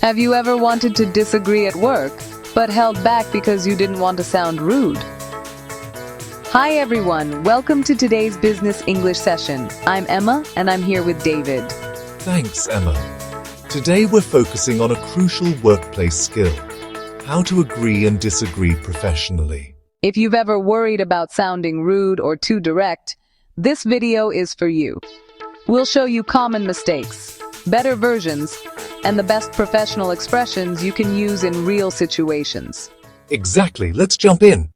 Have you ever wanted to disagree at work, but held back because you didn't want to sound rude? Hi everyone, welcome to today's Business English session. I'm Emma, and I'm here with David. Thanks, Emma. Today we're focusing on a crucial workplace skill: how to agree and disagree professionally. If you've ever worried about sounding rude or too direct, this video is for you. We'll show you common mistakes, better versions, and the best professional expressions you can use in real situations. Exactly, let's jump in.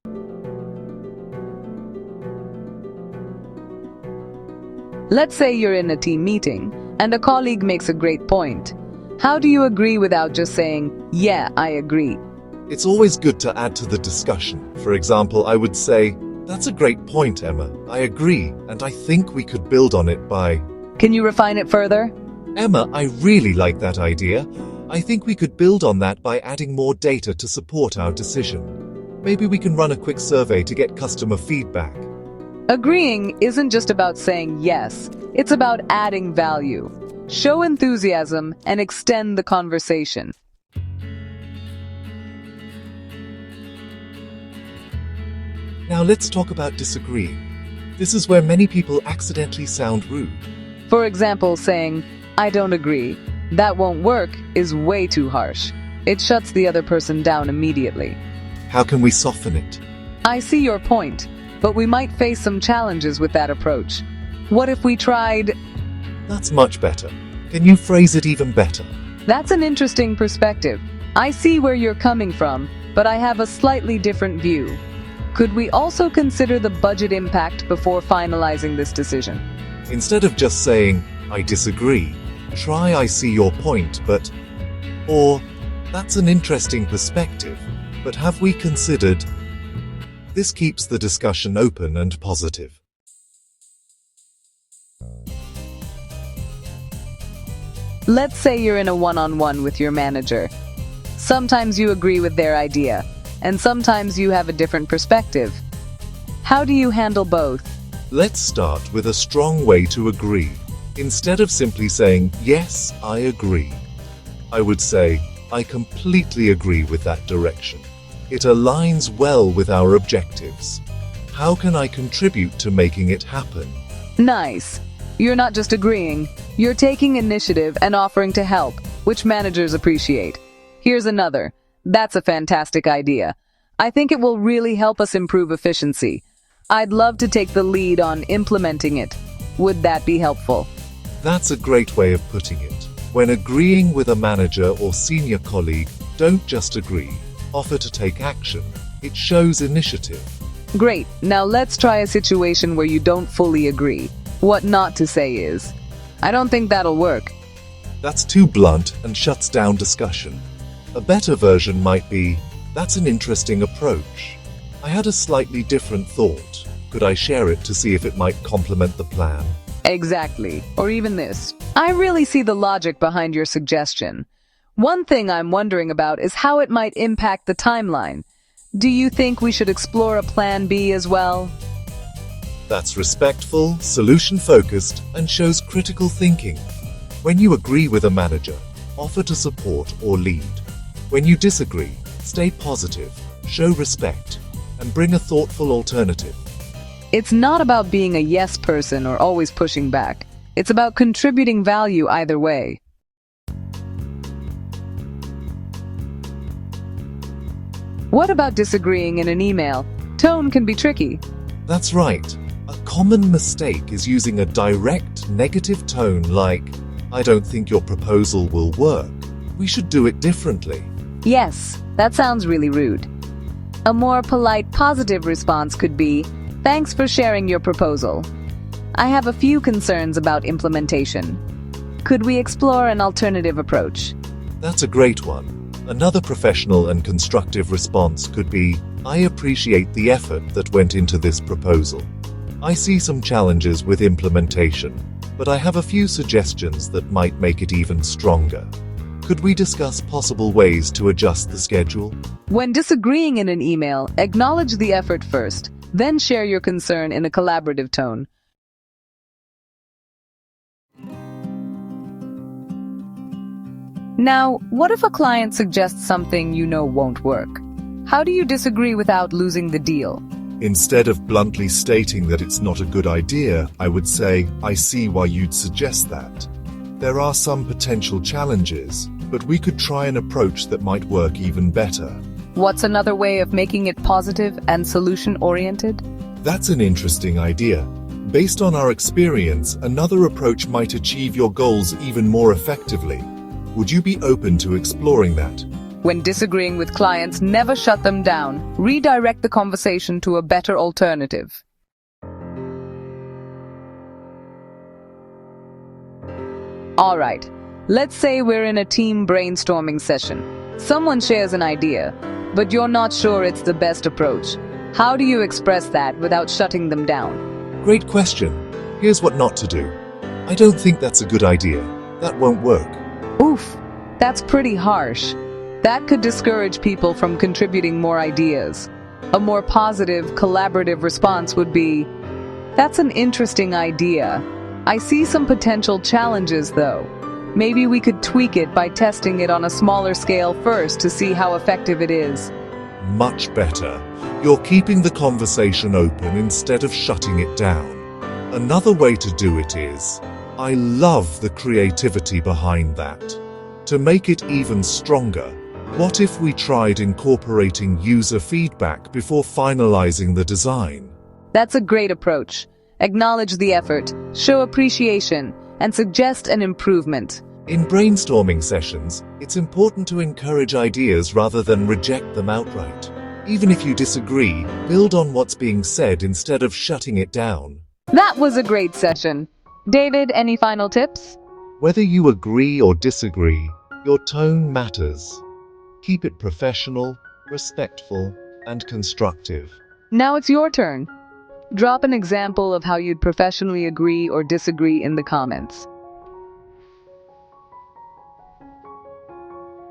Let's say you're in a team meeting, and a colleague makes a great point. How do you agree without just saying, "Yeah, I agree"? It's always good to add to the discussion. For example, I would say, "That's a great point, Emma. I agree, and I think we could build on it by..." Can you refine it further? "Emma, I really like that idea. I think we could build on that by adding more data to support our decision. Maybe we can run a quick survey to get customer feedback." Agreeing isn't just about saying yes, it's about adding value. Show enthusiasm and extend the conversation. Now let's talk about disagreeing. This is where many people accidentally sound rude. For example, saying, "I don't agree, that won't work," is way too harsh. It shuts the other person down immediately. How can we soften it? I see your point, but we might face some challenges with that approach. What if we tried, That's much better. Can you phrase it even better? "That's an interesting perspective. I see where you're coming from, but I have a slightly different view. Could we also consider the budget impact before finalizing this decision?" Instead of just saying, "I disagree," try, "I see your point, but..." Or, "That's an interesting perspective, but have we considered..." This keeps the discussion open and positive. Let's say you're in a one-on-one with your manager. Sometimes you agree with their idea, and sometimes you have a different perspective. How do you handle both? Let's start with a strong way to agree. Instead of simply saying, "Yes, I agree," I would say, "I completely agree with that direction. It aligns well with our objectives. How can I contribute to making it happen?" Nice. You're not just agreeing, you're taking initiative and offering to help, which managers appreciate. Here's another. "That's a fantastic idea. I think it will really help us improve efficiency. I'd love to take the lead on implementing it. Would that be helpful?" That's a great way of putting it. When agreeing with a manager or senior colleague, don't just agree. Offer to take action. It shows initiative. Great. Now let's try a situation where you don't fully agree. What not to say is, "I don't think that'll work." That's too blunt and shuts down discussion. A better version might be, "That's an interesting approach. I had a slightly different thought. Could I share it to see if it might complement the plan?" Exactly. Or even this. "I really see the logic behind your suggestion. One thing I'm wondering about is how it might impact the timeline. Do you think we should explore a plan B as well?" That's respectful, solution-focused, and shows critical thinking. When you agree with a manager, offer to support or lead. When you disagree, stay positive, show respect, and bring a thoughtful alternative. It's not about being a yes person or always pushing back. It's about contributing value either way. What about disagreeing in an email? Tone can be tricky. That's right. A common mistake is using a direct, negative tone like, "I don't think your proposal will work. We should do it differently." Yes, that sounds really rude. A more polite, positive response could be, "Thanks for sharing your proposal. I have a few concerns about implementation. Could we explore an alternative approach?" That's a great one. Another professional and constructive response could be, "I appreciate the effort that went into this proposal. I see some challenges with implementation, but I have a few suggestions that might make it even stronger. Could we discuss possible ways to adjust the schedule?" When disagreeing in an email, acknowledge the effort first, then share your concern in a collaborative tone. Now, what if a client suggests something you know won't work? How do you disagree without losing the deal? Instead of bluntly stating that it's not a good idea, I would say, I see why you'd suggest that. There are some potential challenges, but we could try an approach that might work even better. What's another way of making it positive and solution-oriented? That's an interesting idea. Based on our experience, another approach might achieve your goals even more effectively. Would you be open to exploring that? When disagreeing with clients, never shut them down. Redirect the conversation to a better alternative. All right, let's say we're in a team brainstorming session. Someone shares an idea, but you're not sure it's the best approach. How do you express that without shutting them down? Great question. Here's what not to do. I don't think that's a good idea. That won't work. Oof, that's pretty harsh. That could discourage people from contributing more ideas. A more positive, collaborative response would be, "That's an interesting idea. I see some potential challenges, though. Maybe we could tweak it by testing it on a smaller scale first to see how effective it is." Much better. You're keeping the conversation open instead of shutting it down. Another way to do it is, I love the creativity behind that. To make it even stronger, what if we tried incorporating user feedback before finalizing the design? That's a great approach. Acknowledge the effort, show appreciation, and suggest an improvement. In brainstorming sessions, it's important to encourage ideas rather than reject them outright. Even if you disagree, build on what's being said instead of shutting it down. That was a great session. David, any final tips? Whether you agree or disagree, your tone matters. Keep it professional, respectful, and constructive. Now it's your turn. Drop an example of how you'd professionally agree or disagree in the comments.